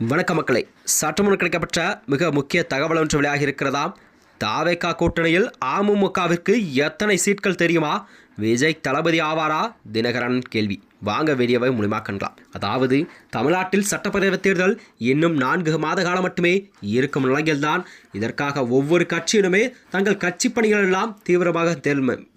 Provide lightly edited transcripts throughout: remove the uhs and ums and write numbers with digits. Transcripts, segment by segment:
வணக்க மக்களை, சற்றுமுன் கிடைக்கப்பட்ட மிக முக்கிய தகவல் ஒன்று வெளியாகி இருக்கிறதாம். தாவேகா கூட்டணியில் அமமுகவிற்கு எத்தனை சீட்கள் தெரியுமா? விஜய் தளபதி ஆவாரா? தினகரன் கேள்வி. வாங்க வீடியோவை மூலமாக காணலாம். அதாவது தமிழ்நாட்டில் சட்டப்பேரவைத் தேர்தல் இன்னும் 4 மாத காலம் மட்டுமே இருக்கும் நிலையில்தான் இதற்காக ஒவ்வொரு கட்சியினுமே தங்கள் கட்சி பணிகள் எல்லாம் தீவிரமாக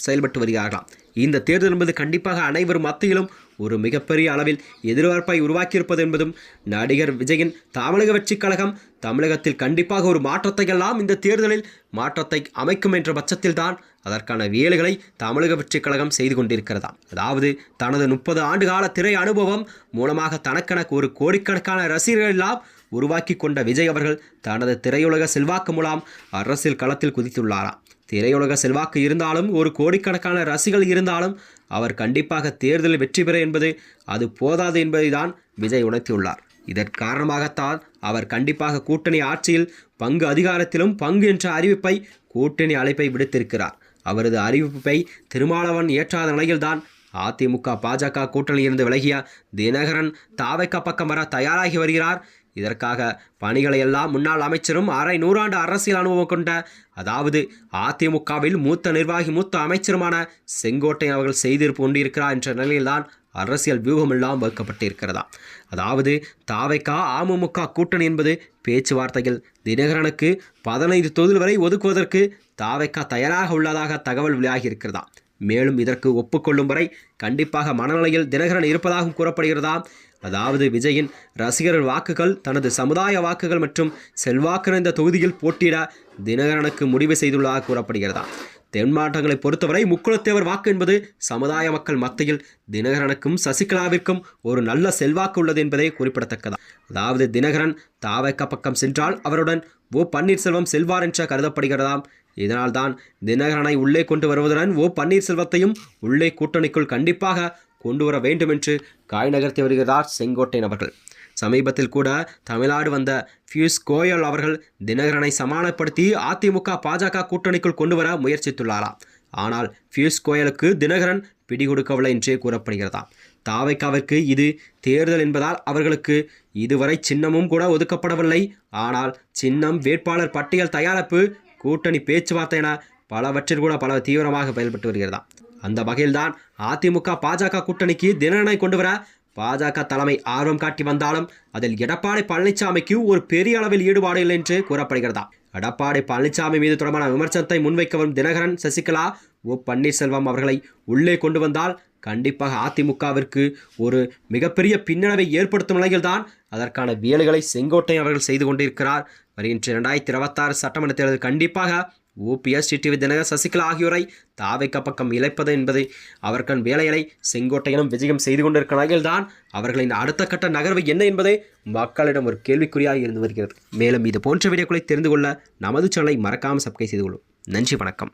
செயல்பட்டு வருகிறார்களாம். இந்த தேர்தல் என்பது கண்டிப்பாக அனைவரும் மத்தியிலும் ஒரு மிகப்பெரிய அளவில் எதிர்பார்ப்பை உருவாக்கியிருப்பது என்பதும் நடிகர் விஜயின் தமிழக வெற்றிக் கழகம் தமிழகத்தில் கண்டிப்பாக ஒரு மாற்றத்தை எல்லாம் இந்த தேர்தலில் மாற்றத்தை அமைக்கும் என்ற பட்சத்தில்தான் அதற்கான வேலைகளை தமிழக வெற்றிக் கழகம் செய்து கொண்டிருக்கிறதாம். அதாவது தனது 30 ஆண்டு கால திரை அனுபவம் மூலமாக தனக்கென ஒரு கோடிக்கணக்கான ரசிகர்கள் எல்லாம் உருவாக்கி கொண்ட விஜய் அவர்கள் தனது திரையுலக செல்வாக்கு மூலம் அரசியல் களத்தில் குதித்துள்ளாராம். திரையுலக செல்வாக்கு இருந்தாலும் ஒரு கோடிக்கணக்கான ரசிகர்கள் இருந்தாலும் அவர் கண்டிப்பாக தேர்தலில் வெற்றி பெற என்பது அது போதாது என்பதை தான் விஜய் உணர்த்தியுள்ளார். இதன் காரணமாகத்தான் அவர் கண்டிப்பாக கூட்டணி ஆட்சியில் பங்கு அதிகாரத்திலும் பங்கு என்ற அறிவிப்பை கூட்டணி அழைப்பை விடுத்திருக்கிறார். அவரது அறிவிப்பை திருமாவளவன் ஏற்றாத நிலையில்தான் அதிமுக பாஜக கூட்டணியிலிருந்து விலகிய தினகரன் தாவேகா பக்கம் வர தயாராகி வருகிறார். இதற்காக பணிகளை எல்லாம் முன்னாள் அமைச்சரும் அரை நூறாண்டு அரசியல் அனுபவம் கொண்ட, அதாவது அதிமுகவில் மூத்த நிர்வாகி மூத்த அமைச்சருமான செங்கோட்டையன் அவர்கள் செய்து கொண்டிருக்கிறார் என்ற நிலையில்தான் அரசியல் வியூகம் எல்லாம் வகுக்கப்பட்டிருக்கிறதா. அதாவது தாவேகா அமமுக கூட்டணி என்பது பேச்சுவார்த்தையில் தினகரனுக்கு 15 தொகுதி வரை ஒதுக்குவதற்கு தாவேகா தயாராக உள்ளதாக தகவல் வெளியாகி இருக்கிறதா. மேலும் இதற்கு ஒப்புக்கொள்ளும் வரை கண்டிப்பாக மனநிலையில் தினகரன் இருப்பதாகவும் கூறப்படுகிறதா. அதாவது விஜயின் ரசிகர்கள் வாக்குகள் தனது சமுதாய வாக்குகள் மற்றும் செல்வாக்கு நிறைந்த தொகுதியில் போட்டியிட தினகரனுக்கு முடிவு செய்துள்ளதாக கூறப்படுகிறதா. தென் மாவட்டங்களை பொறுத்தவரை முக்குளத்தேவர் வாக்கு என்பது சமுதாய மக்கள் மத்தியில் தினகரனுக்கும் சசிகலாவிற்கும் ஒரு நல்ல செல்வாக்கு உள்ளது என்பதே குறிப்பிடத்தக்கதா. அதாவது தினகரன் தாவேகா பக்கம் சென்றால் அவருடன் ஓ பன்னீர்செல்வம் செல்வார் என்ற கருதப்படுகிறதாம். இதனால்தான் தினகரனை உள்ளே கொண்டு வருவதுடன் ஓ பன்னீர்செல்வத்தையும் உள்ளே கூட்டணிக்குள் கண்டிப்பாக கொண்டு வர வேண்டும் என்று காய் நகர்த்தி வருகிறார் செங்கோட்டையன் அவர்கள். சமீபத்தில் கூட தமிழ்நாடு வந்த பியூஷ் கோயல் அவர்கள் தினகரனை சமாளப்படுத்தி அதிமுக பாஜக கூட்டணிக்குள் கொண்டு வர முயற்சித்துள்ளாராம். ஆனால் பியூஷ் கோயலுக்கு தினகரன் பிடி கொடுக்கவில்லை என்றே கூறப்படுகிறதாம். தாவேகாவிற்கு இது தேர்தல் என்பதால் அவர்களுக்கு இதுவரை சின்னமும் கூட ஒதுக்கப்படவில்லை. ஆனால் சின்னம், வேட்பாளர் பட்டியல் தயாரிப்பு, கூட்டணி பேச்சுவார்த்தை என பலவற்றில் கூட பல தீவிரமாக செயல்பட்டு வருகிறதா. அந்த வகையில்தான் அதிமுக பாஜக கூட்டணிக்கு தினகரனை கொண்டு வர பாஜக தலைமை ஆர்வம் காட்டி வந்தாலும் அதில் எடப்பாடி பழனிசாமிக்கு ஒரு பெரிய அளவில் ஈடுபாடு இல்லை என்று கூறப்படுகிறதா. எடப்பாடி பழனிசாமி மீது தொடர்பான விமர்சனத்தை முன்வைக்க வரும் தினகரன், சசிகலா, ஓ பன்னீர்செல்வம் அவர்களை உள்ளே கொண்டு வந்தால் கண்டிப்பாக அதிமுகவிற்கு ஒரு மிகப்பெரிய பின்னடைவை ஏற்படுத்தும் நிலையில்தான் அதற்கான வேலைகளை செங்கோட்டையன் அவர்கள் செய்து கொண்டிருக்கிறார். வருகின்ற 2026 சட்டமன்ற தேர்தல் கண்டிப்பாக ஓபிஎஸ், டிடிவி தினகரன், சசிகலா ஆகியோரை தாவேகா பக்கம் இழைப்பது என்பது அவர்களின் வேலைகளை செங்கோட்டையனும் விஜயம் செய்து கொண்டிருக்கிற நிலையில்தான் அவர்களின் அடுத்த கட்ட நகர்வு என்ன என்பதே மக்களிடம் ஒரு கேள்விக்குறியாக இருந்து வருகிறது. மேலும் இது போன்ற வீடியோக்களை தெரிந்து கொள்ள நமது சேனலை மறக்காமல் சப்ஸ்கிரைப் செய்து கொள்ளும். நன்றி, வணக்கம்.